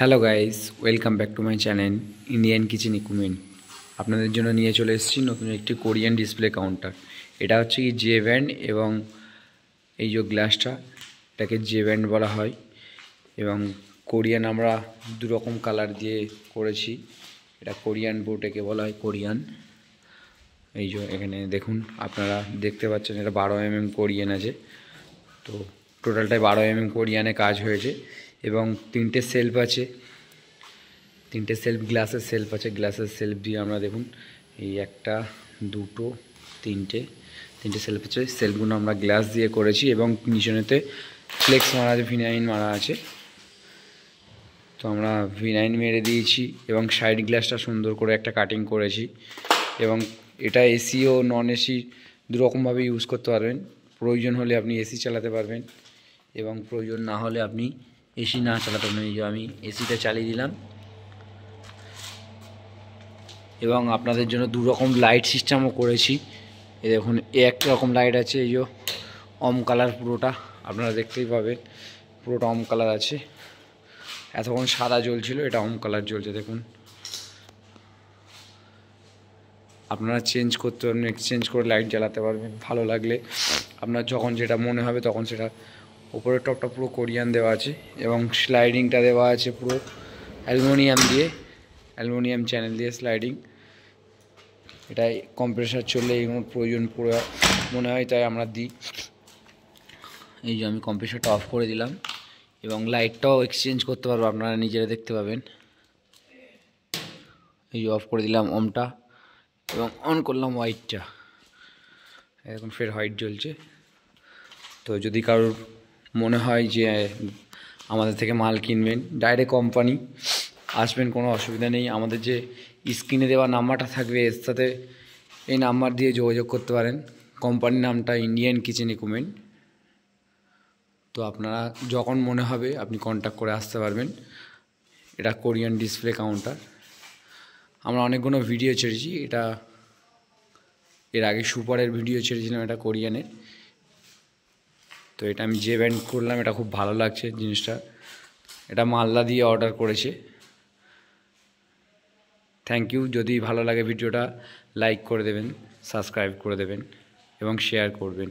Hello guys, welcome back to my channel Indian kitchen equipment. আপনাদের জন্য নিয়ে চলে এসেছি নতুন একটি কোরিয়ান ডিসপ্লে কাউন্টার। এটা হচ্ছে কি জে ব্যান্ড, এবং এই যে গ্লাসটা এটাকে জে ব্যান্ড বলা হয়। এবং কোরিয়ান আমরা দুরকম কালার দিয়ে করেছি। এটা কোরিয়ান বোর্ড, একে বলা হয় কোরিয়ান। এই যে এখানে দেখুন, আপনারা দেখতে পাচ্ছেন এটা 12mm কোরিয়ান আছে। তো টোটালটাই 12mm কোরিয়ানে কাজ হয়েছে। এবং তিনটে সেলফ আছে, তিনটে সেলফ, গ্লাসের সেলফ আছে। গ্লাসের সেলফ দিয়ে আমরা দেখুন এই একটা, দুটো, তিনটে সেলফ আছে। সেলফগুলো আমরা গ্লাস দিয়ে করেছি এবং নিচনেতে ফ্লেক্স মারা আছে, ভিনাইন মারা আছে। তো আমরা ভিনাইন মেরে দিয়েছি এবং সাইড গ্লাসটা সুন্দর করে একটা কাটিং করেছি। এবং এটা এসি ও নন এসি দুরকমভাবে ইউজ করতে পারবেন। প্রয়োজন হলে আপনি এসি চালাতে পারবেন এবং প্রয়োজন না হলে আপনি এসি না চালাতে পারবেন। এই যে আমি এসিটা চালিয়ে দিলাম। এবং আপনাদের জন্য দুরকম লাইট সিস্টেমও করেছি। এই দেখুন, একটা রকম লাইট আছে, এই যে অম কালার, পুরোটা আপনারা দেখতেই পাবেন, পুরোটা অম কালার আছে। এতক্ষণ সাদা জ্বলছিল, এটা অম কালার জ্বলছে। দেখুন, আপনারা চেঞ্জ করতে পারবেন, এক্সচেঞ্জ করে লাইট জ্বালাতে পারবেন। ভালো লাগলে আপনার যখন যেটা মনে হবে তখন সেটা। উপরের টপটা পুরো কোরিয়ান দেওয়া আছে এবং স্লাইডিংটা দেওয়া আছে পুরো অ্যালুমিনিয়াম দিয়ে, অ্যালুমিনিয়াম চ্যানেল দিয়ে স্লাইডিং। এটাই কম্প্রেসার চললে এগুলোর প্রয়োজন পুরো মনে হয়, তাই আমরা দিই। এই যে আমি কম্প্রেসারটা অফ করে দিলাম এবং লাইটটাও এক্সচেঞ্জ করতে পারবো, আপনারা নিজেরা দেখতে পাবেন। এই যে অফ করে দিলাম অমটা এবং অন করলাম হোয়াইটটা। এখন ফের হোয়াইট জ্বলছে। তো যদি কারোর মনে হয় যে আমাদের থেকে মাল কিনবেন, ডাইরেক্ট কোম্পানি আসবেন, কোনো অসুবিধা নেই। আমাদের যে স্ক্রিনে দেওয়া নাম্বারটা থাকবে এর সাথে এই নাম্বার দিয়ে যোগাযোগ করতে পারেন। কোম্পানির নামটা ইন্ডিয়ান কিচেন ইকুইপমেন্ট। তো আপনারা যখন মনে হবে আপনি কন্ট্যাক্ট করে আসতে পারবেন। এটা কোরিয়ান ডিসপ্লে কাউন্টার। আমরা অনেকগুলো ভিডিও ছেড়েছি। এটা এর আগে সুপারের ভিডিও ছেড়েছিলাম, এটা কোরিয়ানের। তো এটা আমি যে ব্যান্ড করলাম, এটা খুব ভালো লাগছে জিনিসটা। এটা মালদা দিয়ে অর্ডার করেছে। Thank you. যদি ভালো লাগে ভিডিওটা লাইক করে দেবেন, সাবস্ক্রাইব করে দেবেন এবং শেয়ার করবেন।